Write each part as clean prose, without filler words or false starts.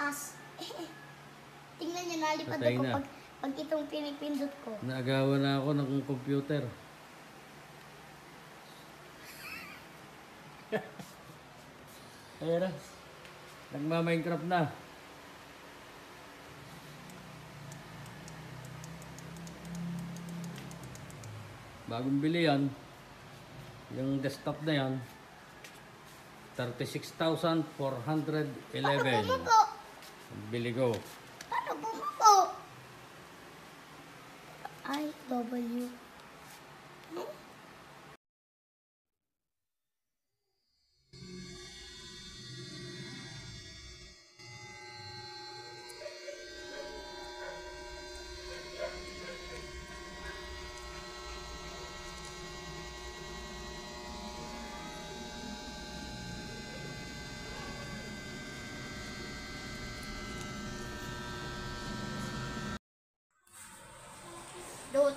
taas. Tingnan niyo, nalipad Patay ako na. pag itong pinipindot ko. Naagawan na ako ng computer. Ayan na. Nagma-Minecraft na. Bagong bili yan. Yung desktop na yan. 36,411. Bumubo! Bili ko. Paano bumubo? I-W.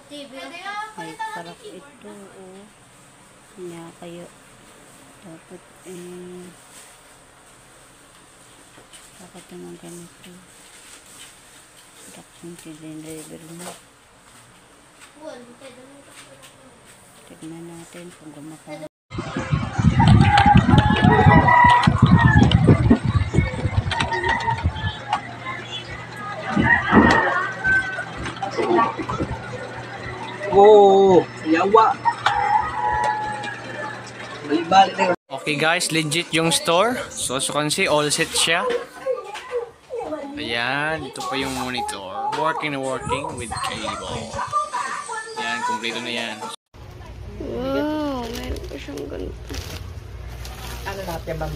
TV. Ay, parang ito, oh. Kanya kayo. Dapat, dapat naman ganito. Dapat yung level mo. Tignan natin kung gumapang. Oh, yawa. Okay guys, legit yung store. So as you can see, all set siya. Ayan, ito pa yung monitor. Working with cable. Ayan, kumpleto na yan. Wow, meron pa siyang ganito. Ano natin bang